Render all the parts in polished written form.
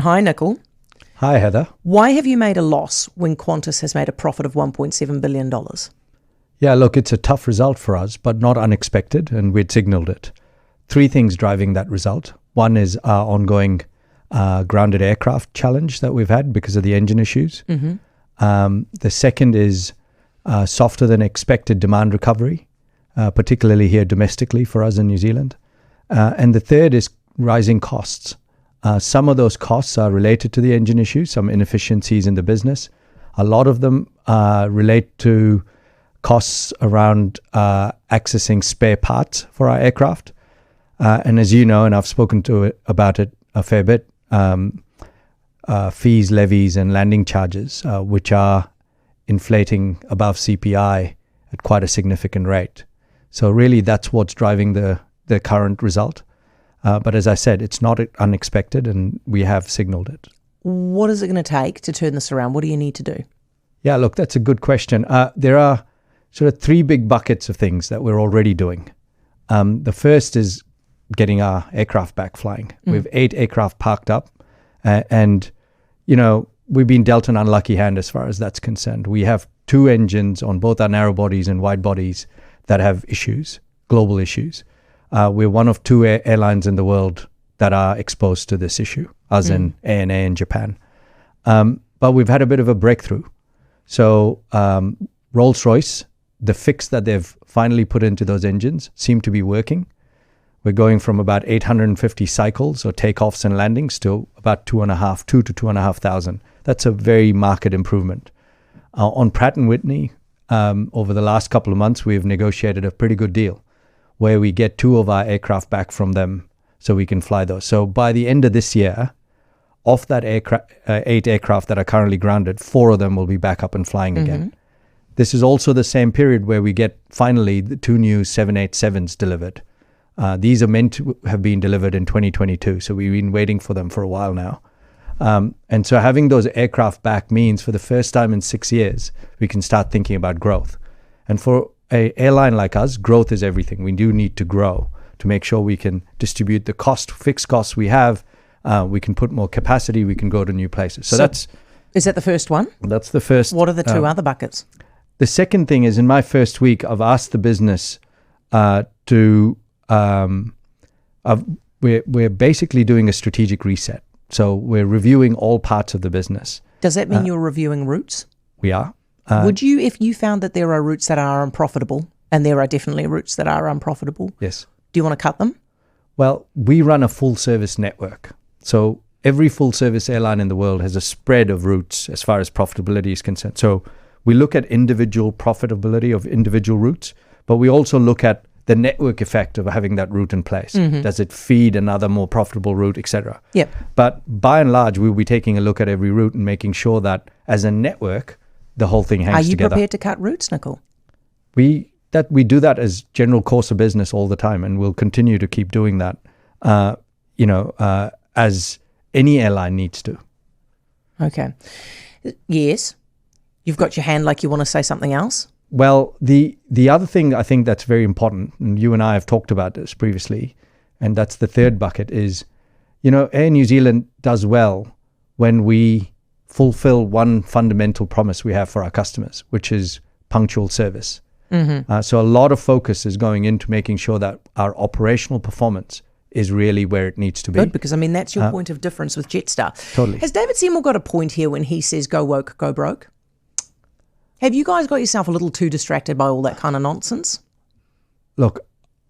Hi, Nikhil. Hi, Heather. Why have you made a loss when Qantas has made a profit of $1.7 billion? Yeah, look, it's a tough result for us, but not unexpected, and we'd signaled it. Three things driving that result. One is our ongoing grounded aircraft challenge that we've had because of the engine issues. Mm-hmm. The second is softer than expected demand recovery, particularly here domestically for us in New Zealand. And the third is rising costs. Some of those costs are related to the engine issues, some inefficiencies in the business. A lot of them relate to costs around accessing spare parts for our aircraft. And as you know, and I've spoken about it a fair bit, fees, levies, and landing charges, which are inflating above CPI at quite a significant rate. So really, that's what's driving the current result. But as I said, it's not unexpected, and we have signaled it. What is it going to take to turn this around? What do you need to do? Yeah, look, that's a good question. There are sort of three big buckets of things that we're already doing. The first is getting our aircraft back flying. We have 8 aircraft parked up, and, you know, we've been dealt an unlucky hand as far as that's concerned. We have 2 engines on both our narrow bodies and wide bodies that have issues, global issues. We're one of 2 airlines in the world that are exposed to this issue, as in ANA in Japan. But we've had a bit of a breakthrough. So Rolls-Royce, the fix that they've finally put into those engines seem to be working. We're going from about 850 cycles or takeoffs and landings to about 2 to 2,500. That's a very marked improvement. On Pratt & Whitney, over the last couple of months, we've negotiated a pretty good deal where we get 2 of our aircraft back from them so we can fly those. So by the end of this year, off that 8 aircraft that are currently grounded, 4 of them will be back up and flying again. This is also the same period where we get finally the 2 new 787s delivered. These are meant to have been delivered in 2022, so we've been waiting for them for a while now. And so having those aircraft back means for the first time in 6 years, we can start thinking about growth. And for an airline like us, growth is everything. We do need to grow to make sure we can distribute the fixed costs we have. We can put more capacity. We can go to new places. So that's... Is that the first one? That's the first. What are the 2 other buckets? The second thing is, in my first week, I've asked the business we're basically doing a strategic reset. So we're reviewing all parts of the business. Does that mean you're reviewing routes? We are. Would you, if you found that there are routes that are unprofitable, and there are definitely routes that are unprofitable, yes, do you want to cut them? Well, we run a full service network. So every full service airline in the world has a spread of routes as far as profitability is concerned. So we look at individual profitability of individual routes, but we also look at the network effect of having that route in place. Does it feed another more profitable route, etc.? Yep. But by and large, we'll be taking a look at every route and making sure that as a network, the whole thing hangs together. Are you prepared to cut routes, Nikhil? We do that as general course of business all the time, and we'll continue to keep doing that, as any airline needs to. Okay. Yes. You've got your hand like you want to say something else? Well, the other thing I think that's very important, and you and I have talked about this previously, and that's the third bucket, is, Air New Zealand does well when we fulfill one fundamental promise we have for our customers, which is punctual service. So a lot of focus is going into making sure that our operational performance is really where it needs to be. Good, because that's your point of difference with Jetstar. Totally. Has David Seymour got a point here when he says go woke, go broke? Have you guys got yourself a little too distracted by all that kind of nonsense? Look,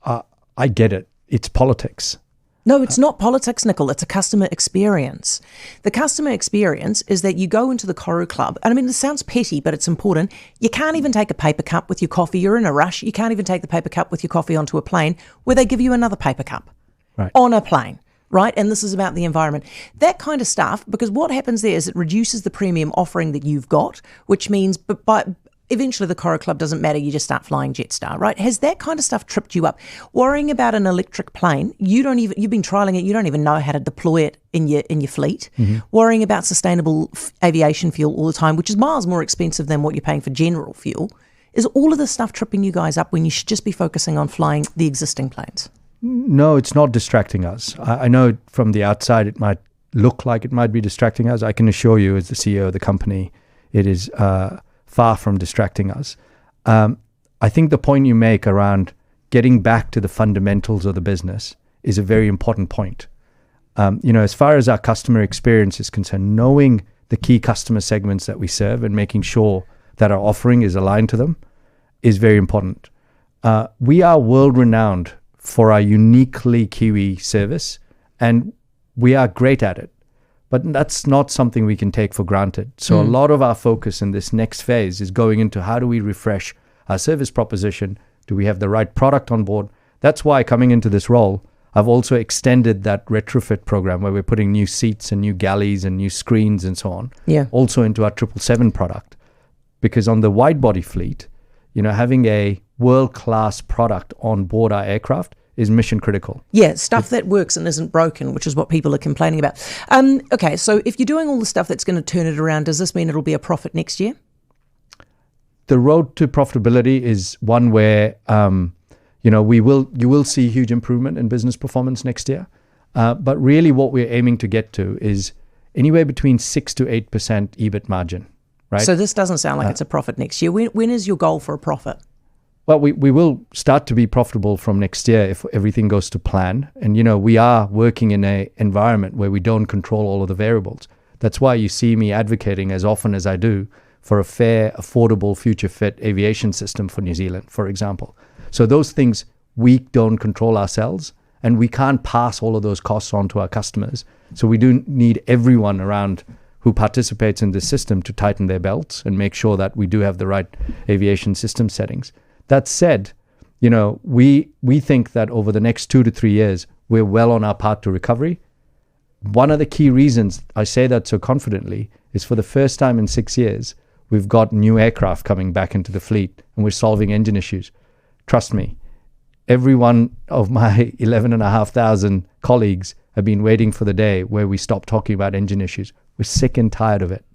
I get it. It's politics. No, it's not politics, Nikhil. It's a customer experience. The customer experience is that you go into the Koru Club, and this sounds petty, but it's important. You can't even take a paper cup with your coffee. You're in a rush. You can't even take the paper cup with your coffee onto a plane where they give you another paper cup on a plane. Right? And this is about the environment. That kind of stuff, because what happens there is it reduces the premium offering that you've got, which means by eventually the Koru Club doesn't matter, you just start flying Jetstar, right? Has that kind of stuff tripped you up? Worrying about an electric plane, you've been trialling it, you don't even know how to deploy it in your fleet. Worrying about sustainable aviation fuel all the time, which is miles more expensive than what you're paying for general fuel. Is all of this stuff tripping you guys up when you should just be focusing on flying the existing planes? No, it's not distracting us. I know from the outside it might look like it might be distracting us, I can assure you, as the CEO of the company, it is far from distracting us. I think the point you make around getting back to the fundamentals of the business is a very important point. As far as our customer experience is concerned, knowing the key customer segments that we serve and making sure that our offering is aligned to them is very important. We are world-renowned for our uniquely Kiwi service, and we are great at it. But that's not something we can take for granted. So a lot of our focus in this next phase is going into how do we refresh our service proposition? Do we have the right product on board? That's why coming into this role, I've also extended that retrofit program where we're putting new seats and new galleys and new screens and so on, also into our 777 product. Because on the wide body fleet, having a world-class product on board our aircraft is mission critical. Yeah, stuff that works and isn't broken, which is what people are complaining about. Okay, so if you're doing all the stuff that's going to turn it around, does this mean it'll be a profit next year? The road to profitability is one where you will see huge improvement in business performance next year. But really what we're aiming to get to is anywhere between 6 to 8% EBIT margin, right? So this doesn't sound like it's a profit next year. When is your goal for a profit? Well, we will start to be profitable from next year if everything goes to plan. And, we are working in an environment where we don't control all of the variables. That's why you see me advocating as often as I do for a fair, affordable, future-fit aviation system for New Zealand, for example. So those things we don't control ourselves, and we can't pass all of those costs on to our customers. So we do need everyone around who participates in this system to tighten their belts and make sure that we do have the right aviation system settings. That said, we think that over the next 2 to 3 years, we're well on our path to recovery. One of the key reasons I say that so confidently is for the first time in 6 years, we've got new aircraft coming back into the fleet and we're solving engine issues. Trust me, every one of my 11,500 colleagues have been waiting for the day where we stop talking about engine issues. We're sick and tired of it.